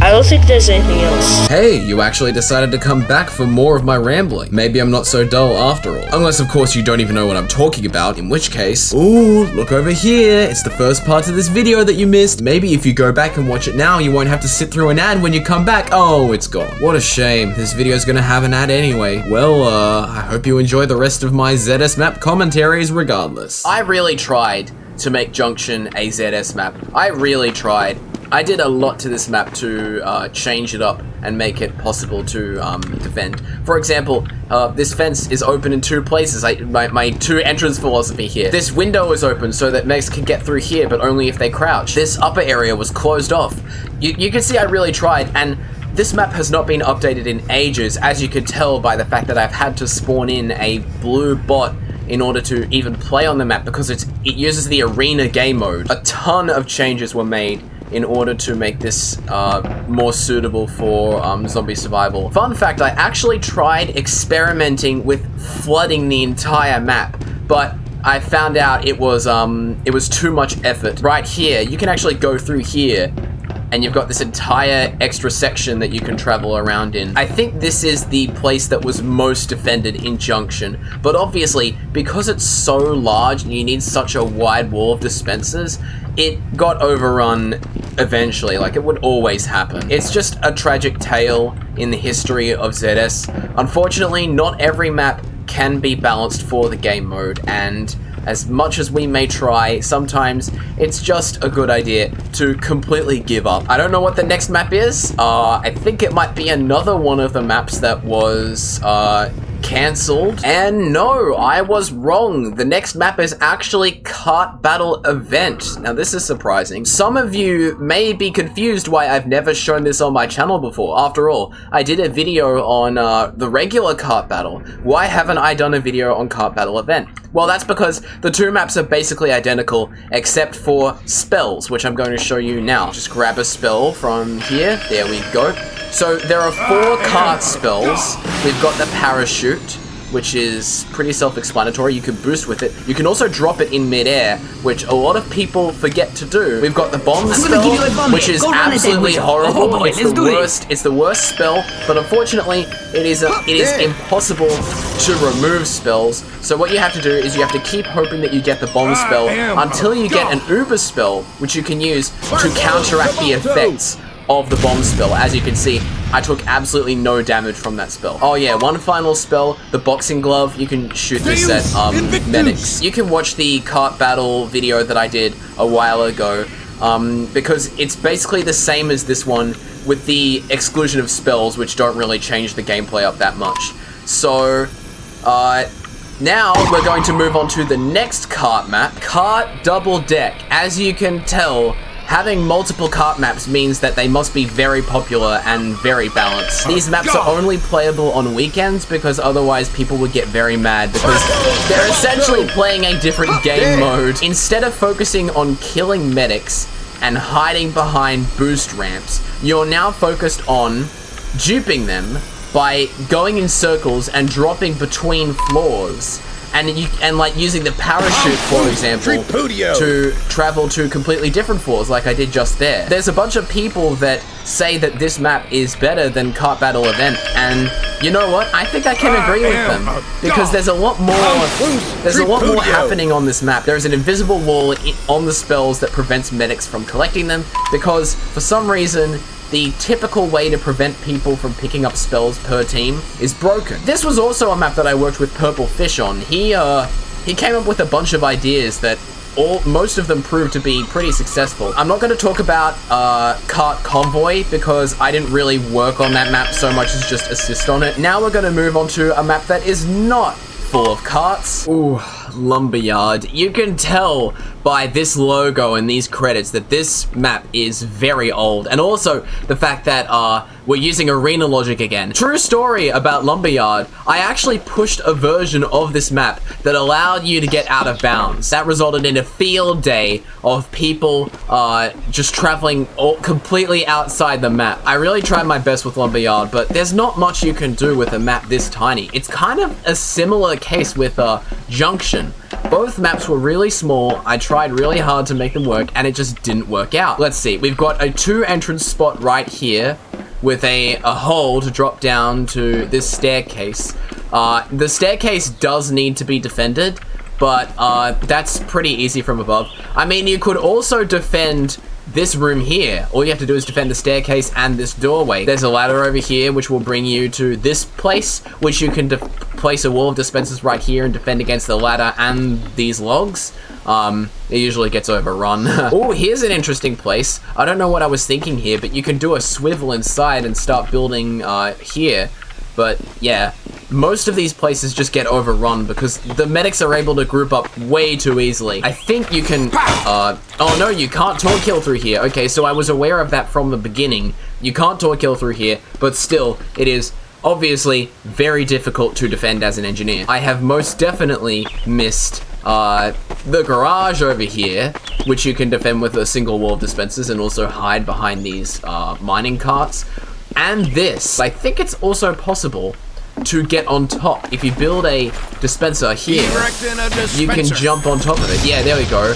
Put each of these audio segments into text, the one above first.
I don't think there's anything else. Hey, you actually decided to come back for more of my rambling. Maybe I'm not so dull after all. Unless, of course, you don't even know what I'm talking about, in which case... Ooh, look over here. It's the first part of this video that you missed. Maybe if you go back and watch it now, you won't have to sit through an ad when you come back. Oh, it's gone. What a shame. This video's gonna have an ad anyway. Well, I hope you enjoy the rest of my ZS map commentaries regardless. I really tried to make Junction a ZS map. I really tried. I did a lot to this map to change it up and make it possible to defend. For example, this fence is open in two places. My two entrance philosophy here. This window is open so that mechs can get through here, but only if they crouch. This upper area was closed off. You can see I really tried, and this map has not been updated in ages, as you could tell by the fact that I've had to spawn in a blue bot in order to even play on the map because it uses the arena game mode. A ton of changes were made in order to make this more suitable for zombie survival. Fun fact, I actually tried experimenting with flooding the entire map, but I found out it was too much effort. Right here, you can actually go through here, and you've got this entire extra section that you can travel around in. I think this is the place that was most defended in Junction, but obviously, because it's so large and you need such a wide wall of dispensers, it got overrun eventually, like it would always happen. It's just a tragic tale in the history of ZS. Unfortunately, not every map can be balanced for the game mode, and as much as we may try, sometimes it's just a good idea to completely give up. I don't know what the next map is. I think it might be another one of the maps that was cancelled. And no, I was wrong. The next map is actually Kart Battle Event. Now this is surprising. Some of you may be confused why I've never shown this on my channel before. After all, I did a video on the regular Kart Battle. Why haven't I done a video on Kart Battle Event? Well, that's because the two maps are basically identical except for spells, which I'm going to show you now. Just grab a spell from here. There we go. So there are 4 kart spells. We've got the parachute, which is pretty self-explanatory. You can boost with it. You can also drop it in midair, which a lot of people forget to do. We've got the bomb spell, which is absolutely horrible. It's the worst spell, but unfortunately, it is impossible to remove spells. So what you have to do is you have to keep hoping that you get the bomb spell until you get an uber spell, which you can use to counteract the effects of the bomb spell. As you can see, I took absolutely no damage from that spell. Oh yeah, one final spell, the boxing glove. You can shoot this at medics. You can watch the kart battle video that I did a while ago, because it's basically the same as this one with the exclusion of spells, which don't really change the gameplay up that much. So, now we're going to move on to the next kart map, Kart Double Deck. As you can tell, having multiple kart maps means that they must be very popular and very balanced. These maps are only playable on weekends because otherwise people would get very mad because they're essentially playing a different game mode. Instead of focusing on killing medics and hiding behind boost ramps, you're now focused on duping them by going in circles and dropping between floors. And like using the parachute, for example, to travel to completely different floors like I did just there. There's a bunch of people that say that this map is better than Kart Battle Event, and you know what? I think I can agree with them because there's a lot more happening on this map. There's an invisible wall on the spells that prevents medics from collecting them because for some reason the typical way to prevent people from picking up spells per team is broken. This was also a map that I worked with Purple Fish on. He came up with a bunch of ideas that most of them proved to be pretty successful. I'm not going to talk about Kart Convoy because I didn't really work on that map so much as just assist on it. Now we're going to move on to a map that is not full of karts. Ooh, Lumberyard. You can tell by this logo and these credits that this map is very old, and also the fact that we're using arena logic again. True story about Lumberyard, I actually pushed a version of this map that allowed you to get out of bounds. That resulted in a field day of people just traveling completely outside the map. I really tried my best with Lumberyard, but there's not much you can do with a map this tiny. It's kind of a similar case with Junction, Both maps were really small. I tried really hard to make them work, and it just didn't work out. Let's see. We've got a 2 entrance spot right here with a hole to drop down to this staircase. The staircase does need to be defended, but that's pretty easy from above. I mean, you could also defend this room here. All you have to do is defend the staircase and this doorway. There's a ladder over here which will bring you to this place, which you can place a wall of dispensers right here and defend against the ladder and these logs. It usually gets overrun. Oh, here's an interesting place. I don't know what I was thinking here, but you can do a swivel inside and start building here. But yeah, most of these places just get overrun because the medics are able to group up way too easily. I think you can, oh no, you can't torque kill through here. Okay, so I was aware of that from the beginning. You can't torque kill through here, but still, it is obviously very difficult to defend as an engineer. I have most definitely missed the garage over here, which you can defend with a single wall of dispensers and also hide behind these mining carts. And this, I think it's also possible to get on top. If you build a dispenser here, you can jump on top of it. Yeah, there we go.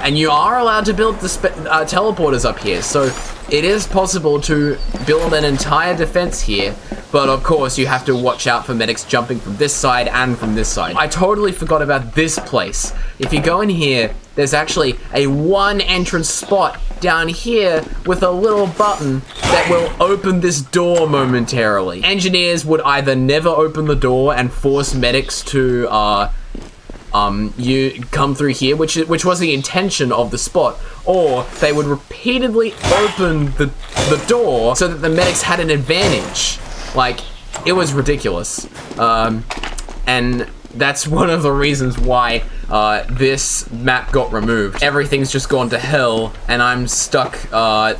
And you are allowed to build teleporters up here, so it is possible to build an entire defense here, but of course you have to watch out for medics jumping from this side and from this side. I totally forgot about this place. If you go in here, there's actually a 1 entrance spot down here with a little button that will open this door momentarily. Engineers would either never open the door and force medics to you come through here, which was the intention of the spot, or they would repeatedly open the door so that the medics had an advantage. Like, it was ridiculous. And that's one of the reasons why this map got removed. Everything's just gone to hell, and I'm stuck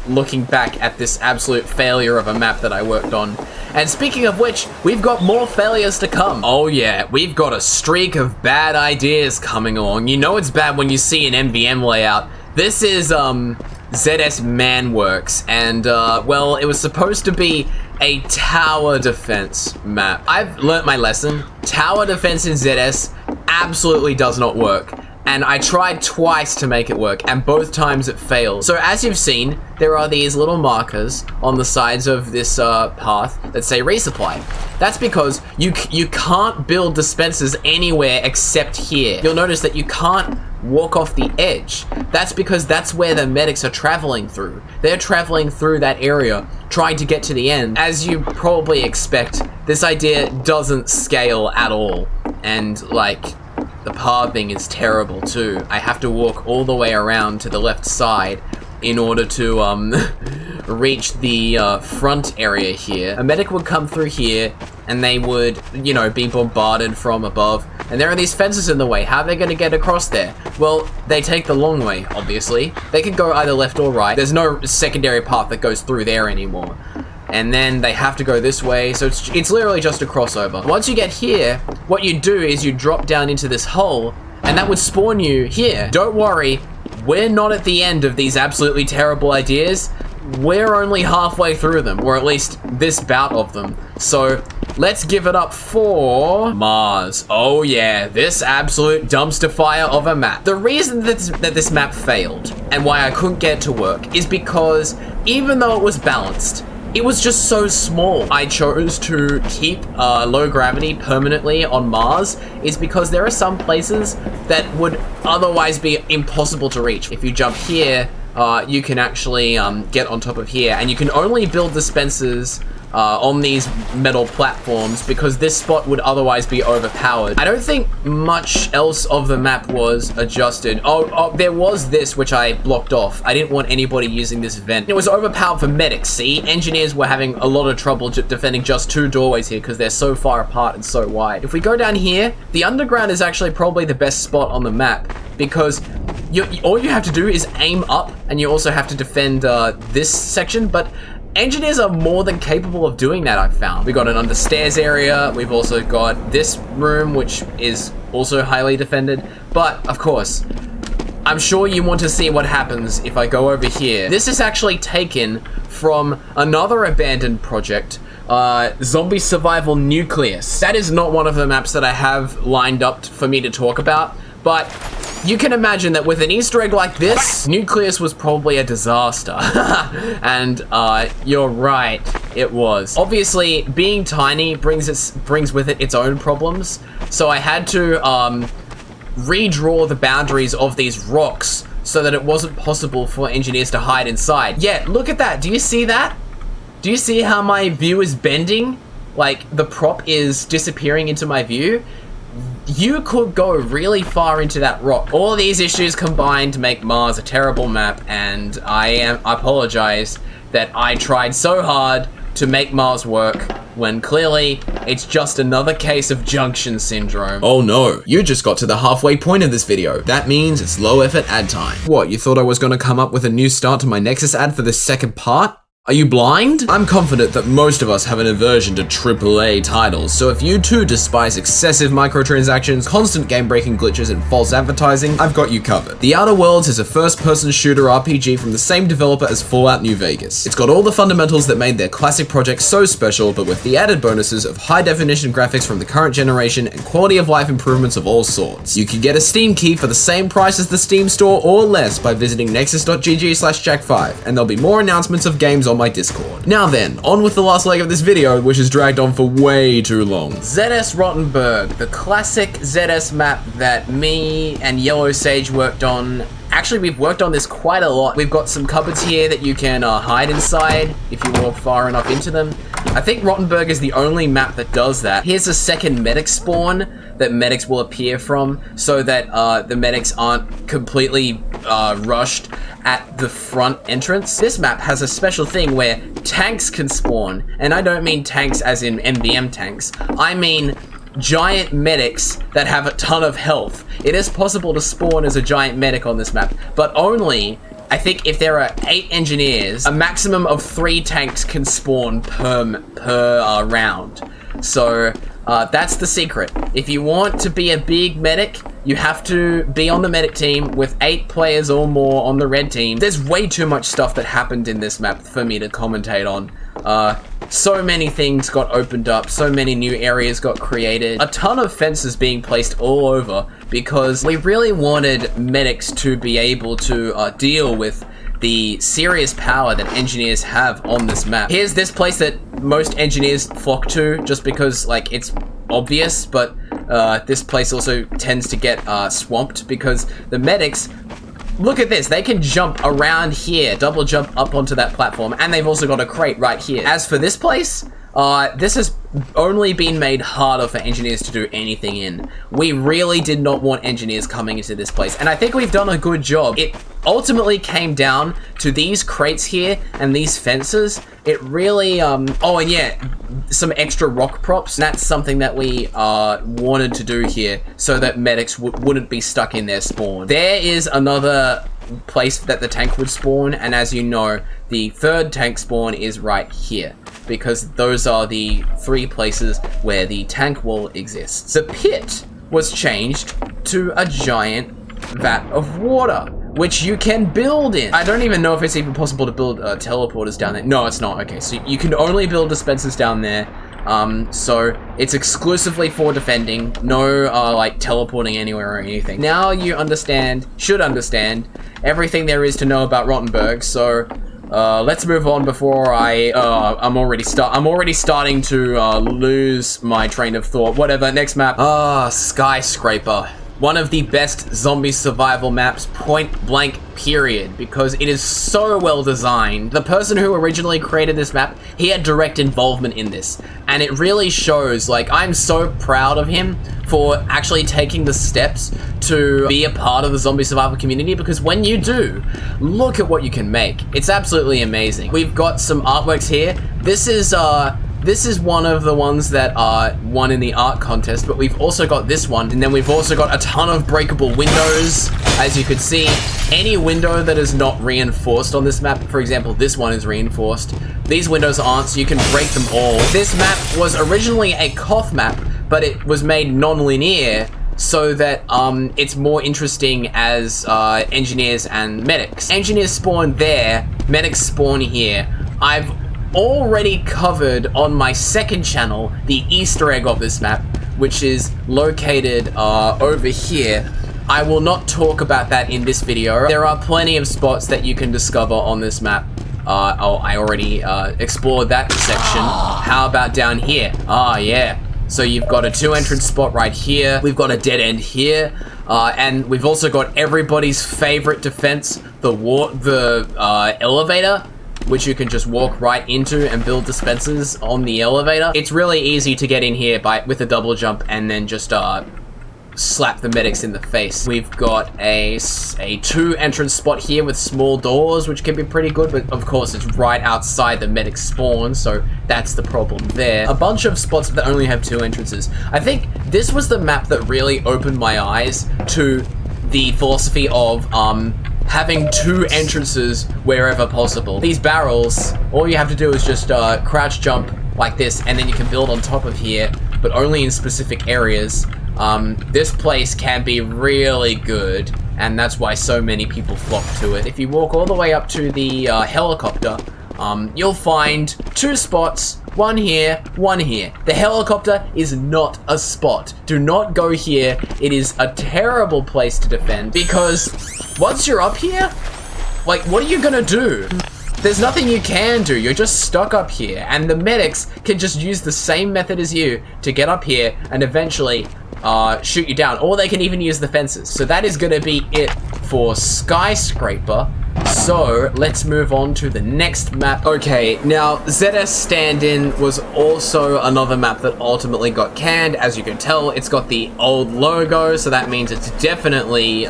looking back at this absolute failure of a map that I worked on. And speaking of which, we've got more failures to come. Oh yeah, we've got a streak of bad ideas coming along. You know it's bad when you see an MVM layout. This is ZS Mannworks, and well, it was supposed to be a tower defense map. I've learnt my lesson. Tower defense in ZS absolutely does not work. And I tried twice to make it work, and both times it failed. So as you've seen, there are these little markers on the sides of this path that say resupply. That's because you can't build dispensers anywhere except here. You'll notice that you can't walk off the edge. That's because that's where the medics are traveling through. They're traveling through that area, trying to get to the end. As you probably expect, this idea doesn't scale at all. And like, the pathing is terrible too. I have to walk all the way around to the left side in order to reach the front area here. A medic would come through here and they would, you know, be bombarded from above. And there are these fences in the way. How are they going to get across there? Well, they take the long way, obviously. They can go either left or right. There's no secondary path that goes through there anymore. And then they have to go this way, so it's literally just a crossover. Once you get here, what you do is you drop down into this hole, and that would spawn you here. Don't worry, we're not at the end of these absolutely terrible ideas. We're only halfway through them, or at least this bout of them. So let's give it up for Mars. Oh yeah, this absolute dumpster fire of a map. The reason that this map failed, and why I couldn't get it to work, is because even though it was balanced, it was just so small. I chose to keep low gravity permanently on Mars is because there are some places that would otherwise be impossible to reach. If you jump here, you can actually get on top of here, and you can only build dispensers on these metal platforms because this spot would otherwise be overpowered. I don't think much else of the map was adjusted. Oh, there was this which I blocked off. I didn't want anybody using this vent. It was overpowered for medics, see? Engineers were having a lot of trouble defending just 2 doorways here because they're so far apart and so wide. If we go down here, the underground is actually probably the best spot on the map because all you have to do is aim up, and you also have to defend this section, but engineers are more than capable of doing that, I've found. We got an understairs area, we've also got this room, which is also highly defended, but of course, I'm sure you want to see what happens if I go over here. This is actually taken from another abandoned project, Zombie Survival Nucleus. That is not one of the maps that I have lined up for me to talk about, But you can imagine that with an Easter egg like this, Nucleus was probably a disaster. And you're right, it was. Obviously, being tiny brings with it its own problems. So I had to redraw the boundaries of these rocks so that it wasn't possible for engineers to hide inside. Yeah, look at that. Do you see that? Do you see how my view is bending? Like, the prop is disappearing into my view? You could go really far into that rock. All these issues combined to make Mars a terrible map, and I apologize that I tried so hard to make Mars work when clearly it's just another case of Junction syndrome. Oh no, you just got to the halfway point of this video. That means it's low effort ad time. What, you thought I was gonna come up with a new start to my Nexus ad for this second part? Are you blind? I'm confident that most of us have an aversion to AAA titles, so if you too despise excessive microtransactions, constant game-breaking glitches, and false advertising, I've got you covered. The Outer Worlds is a first-person shooter RPG from the same developer as Fallout New Vegas. It's got all the fundamentals that made their classic project so special, but with the added bonuses of high-definition graphics from the current generation and quality-of-life improvements of all sorts. You can get a Steam key for the same price as the Steam store or less by visiting nexus.gg/jack5, and there'll be more announcements of games on my Discord. Now then, on with the last leg of this video, which has dragged on for way too long. ZS Rottenburg, the classic ZS map that me and Yellow Sage worked on. Actually, we've worked on this quite a lot. We've got some cupboards here that you can hide inside if you walk far enough into them. I think Rottenburg is the only map that does that. Here's a second medic spawn that medics will appear from so that the medics aren't completely rushed at the front entrance. This map has a special thing where tanks can spawn, and I don't mean tanks as in MBM tanks. I mean giant medics that have a ton of health. It is possible to spawn as a giant medic on this map, but only, I think if there are 8 engineers, a maximum of 3 tanks can spawn per round. So that's the secret. If you want to be a big medic, you have to be on the medic team with 8 players or more on the red team. There's way too much stuff that happened in this map for me to commentate on. So many things got opened up, so many new areas got created, a ton of fences being placed all over because we really wanted medics to be able to deal with the serious power that engineers have on this map. Here's this place that most engineers flock to just because, like, it's obvious, but this place also tends to get swamped because the medics, look at this, they can jump around here, double jump up onto that platform, and they've also got a crate right here. As for this place, this has only been made harder for engineers to do anything in. We really did not want engineers coming into this place, and I think we've done a good job. It ultimately came down to these crates here and these fences. It really, oh, and yeah, some extra rock props. That's something that we wanted to do here so that medics wouldn't be stuck in their spawn. There is another place that the tank would spawn, and as you know, the third tank spawn is right here, because those are the 3 places where the tank will exist. The pit was changed to a giant vat of water, which you can build in. I don't even know if it's even possible to build teleporters down there. No, it's not. Okay, so you can only build dispensers down there. So it's exclusively for defending, no like teleporting anywhere or anything. Now you should understand everything there is to know about Rottenburg. So let's move on before I'm already starting to lose my train of thought. Whatever, next map. Skyscraper. One of the best zombie survival maps, point blank period, because it is so well designed. The person who originally created this map, he had direct involvement in this, and it really shows. Like, I'm so proud of him for actually taking the steps to be a part of the zombie survival community, because when you do, look at what you can make. It's absolutely amazing. We've got some artworks here. This is one of the ones that won in the art contest, but we've also got this one, and then we've also got a ton of breakable windows. As you can see, any window that is not reinforced on this map, for example, this one is reinforced. These windows aren't, so you can break them all. This map was originally a COF map, but it was made non-linear so that it's more interesting as engineers and medics. Engineers spawn there, medics spawn here. I've already covered on my second channel the Easter egg of this map, which is located over here. I will not talk about that in this video. There are plenty of spots that you can discover on this map. I already explored that section. How about down here? Yeah. So you've got a 2 entrance spot right here. We've got a dead end here. And we've also got everybody's favorite defense, the elevator, which you can just walk right into and build dispensers on the elevator. It's really easy to get in here with a double jump and then just slap the medics in the face. We've got a 2 entrance spot here with small doors, which can be pretty good, but of course it's right outside the medic spawn, so that's the problem there. A bunch of spots that only have 2 entrances. I think this was the map that really opened my eyes to the philosophy of having 2 entrances wherever possible. These barrels, all you have to do is just crouch jump like this, and then you can build on top of here, but only in specific areas. This place can be really good, and that's why so many people flock to it. If you walk all the way up to the helicopter, you'll find 2 spots, one here, one here. The helicopter is not a spot. Do not go here. It is a terrible place to defend, because once you're up here, like, what are you gonna do? There's nothing you can do. You're just stuck up here, and the medics can just use the same method as you to get up here and eventually shoot you down, or they can even use the fences. So that is gonna be it for Skyscraper. So let's move on to the next map. Okay, now ZS Standin was also another map that ultimately got canned. As you can tell, it's got the old logo, so that means it's definitely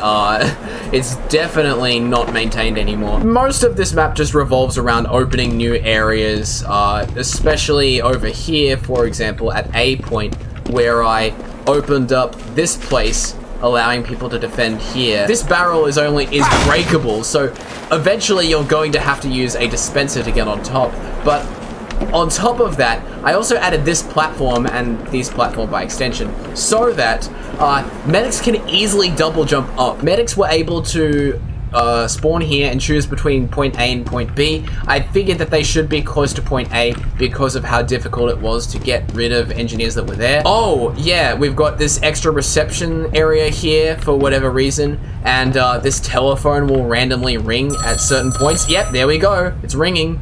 not maintained anymore. Most of this map just revolves around opening new areas, especially over here, for example, at a point where I opened up this place, allowing people to defend here. This barrel is breakable, so eventually you're going to have to use a dispenser to get on top. But on top of that, I also added this platform and this platform by extension, so that medics can easily double jump up. Medics were able to spawn here and choose between point A and point B. I figured that they should be close to point A because of how difficult it was to get rid of engineers that were there. Oh yeah, we've got this extra reception area here for whatever reason, and this telephone will randomly ring at certain points. Yep, there we go, it's ringing.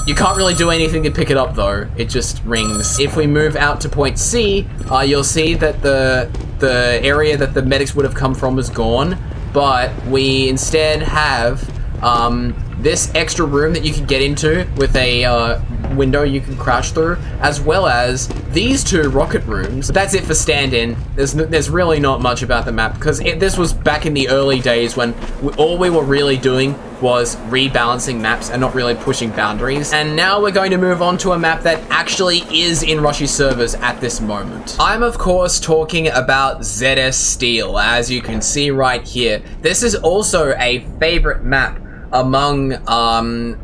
You can't really do anything to pick it up though, it just rings. If we move out to point C, you'll see that the area that the medics would have come from is gone, but we instead have this extra room that you can get into with a window you can crouch through, as well as these 2 rocket rooms. That's it for Standin. There's really not much about the map, because this was back in the early days when all we were really doing was rebalancing maps and not really pushing boundaries. And now we're going to move on to a map that actually is in Rushy servers at this moment. I'm of course talking about ZS Steel, as you can see right here. This is also a favorite map among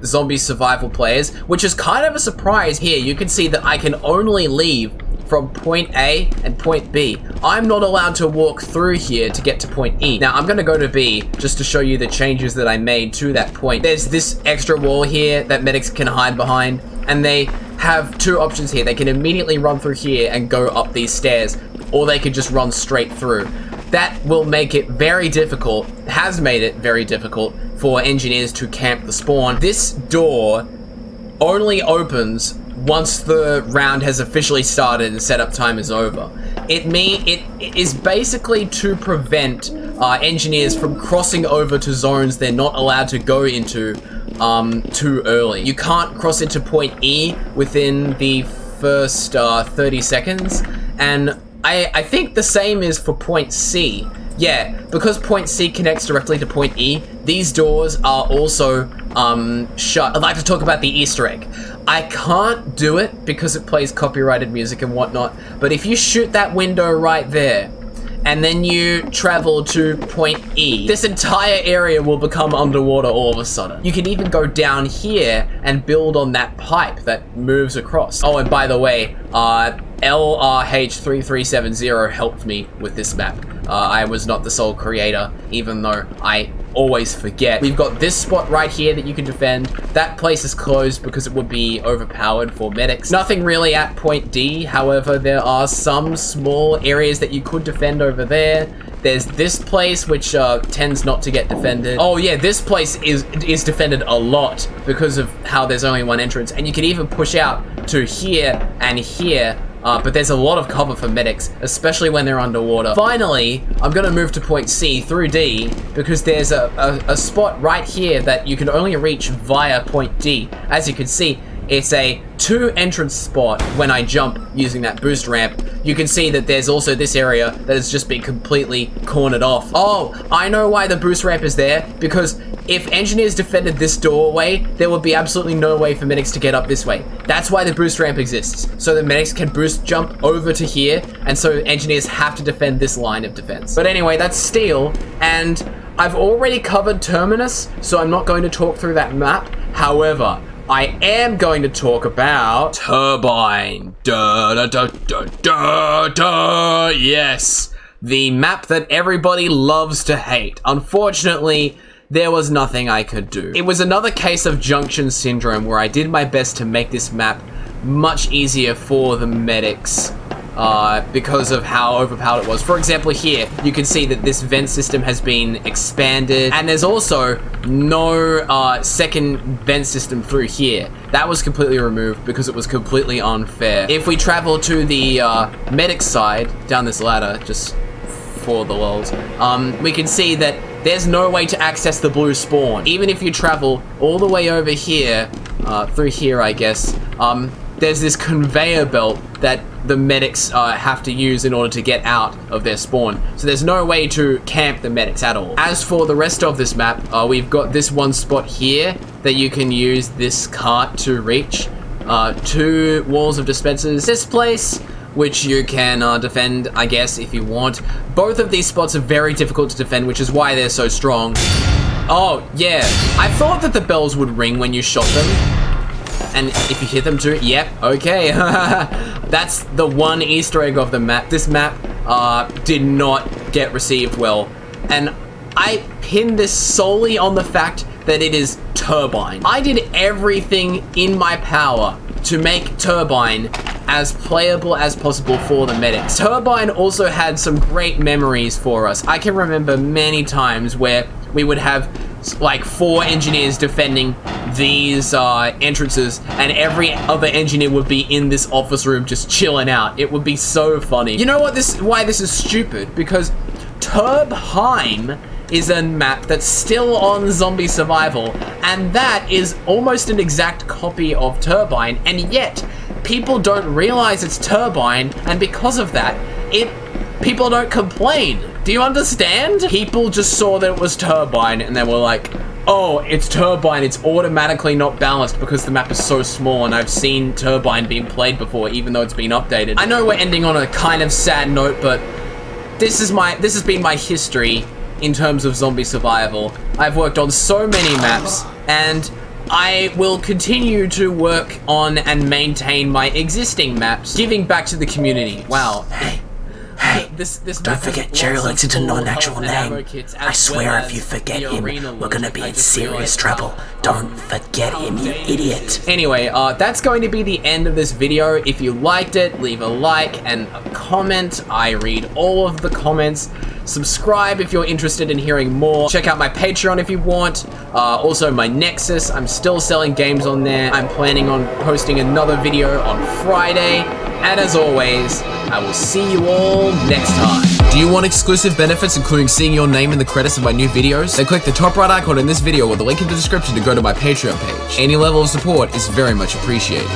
zombie survival players, which is kind of a surprise. Here you can see that I can only leave from point A and point B. I'm not allowed to walk through here to get to point E. Now I'm gonna go to B just to show you the changes that I made to that point. There's this extra wall here that medics can hide behind, and they have 2 options here. They can immediately run through here and go up these stairs, or they can just run straight through. That will make it very difficult, has made it very difficult for engineers to camp the spawn. This door only opens once the round has officially started and setup time is over. It is basically to prevent engineers from crossing over to zones they're not allowed to go into too early. You can't cross into point E within the first 30 seconds, and I think the same is for point C. Yeah, because point C connects directly to point E, these doors are also shut. I'd like to talk about the Easter egg. I can't do it because it plays copyrighted music and whatnot, but if you shoot that window right there, and then you travel to point E, this entire area will become underwater all of a sudden. You can even go down here and build on that pipe that moves across. Oh, and by the way, LRH3370 helped me with this map. I was not the sole creator, even though I always forget. We've got this spot right here that you can defend. That place is closed because it would be overpowered for medics. Nothing really at point D, however, there are some small areas that you could defend over there. There's this place, which tends not to get defended. Oh yeah, this place is defended a lot because of how there's only one entrance. And you can even push out to here and here. But there's a lot of cover for medics, especially when they're underwater. Finally, I'm gonna move to point C through D because there's a spot right here that you can only reach via point D. As you can see, it's a 2 entrance spot when I jump using that boost ramp. You can see that there's also this area that has just been completely cornered off. Oh, I know why the boost ramp is there, because if engineers defended this doorway, there would be absolutely no way for medics to get up this way. That's why the boost ramp exists, so the medics can boost jump over to here, and so engineers have to defend this line of defense. But anyway, that's steel, and I've already covered Terminus, so I'm not going to talk through that map. However, I am going to talk about Turbine. Yes, the map that everybody loves to hate. Unfortunately, there was nothing I could do. It was another case of Junction syndrome where I did my best to make this map much easier for the medics because of how overpowered it was. For example, here, you can see that this vent system has been expanded, and there's also no second vent system through here. That was completely removed because it was completely unfair. If we travel to the medic side, down this ladder, just for the lols, we can see that there's no way to access the blue spawn. Even if you travel all the way over here, through here, I guess, there's this conveyor belt that the medics have to use in order to get out of their spawn. So there's no way to camp the medics at all. As for the rest of this map, we've got this one spot here that you can use this cart to reach. 2 walls of dispensers. This place, which you can defend, I guess, if you want. Both of these spots are very difficult to defend, which is why they're so strong. Oh, yeah. I thought that the bells would ring when you shot them. And if you hit them too, yep, okay. That's the one Easter egg of the map. This map did not get received well. And I pinned this solely on the fact that it is Turbine. I did everything in my power to make Turbine as playable as possible for the medics. Turbine also had some great memories for us. I can remember many times where we would have like 4 engineers defending these entrances, and every other engineer would be in this office room just chilling out. It would be so funny. You know what? Why this is stupid? Because Turbine is a map that's still on zombie survival, and that is almost an exact copy of Turbine, and yet people don't realize it's Turbine, and because of that, people don't complain. Do you understand? People just saw that it was Turbine and they were like, oh, it's Turbine, it's automatically not balanced because the map is so small, and I've seen Turbine being played before even though it's been updated. I know we're ending on a kind of sad note, but this has been my history in terms of zombie survival. I've worked on so many maps, and I will continue to work on and maintain my existing maps, giving back to the community. Wow. Hey, don't forget Jerry Lexington's non-actual name. I swear if you forget him, we're gonna be in serious trouble. Don't forget him, you idiot. Anyway, that's going to be the end of this video. If you liked it, leave a like and a comment. I read all of the comments. Subscribe if you're interested in hearing more. Check out my Patreon if you want. Also my Nexus, I'm still selling games on there. I'm planning on posting another video on Friday. And as always, I will see you all next time. Do you want exclusive benefits, including seeing your name in the credits of my new videos? Then click the top right icon in this video or the link in the description to go to my Patreon page. Any level of support is very much appreciated.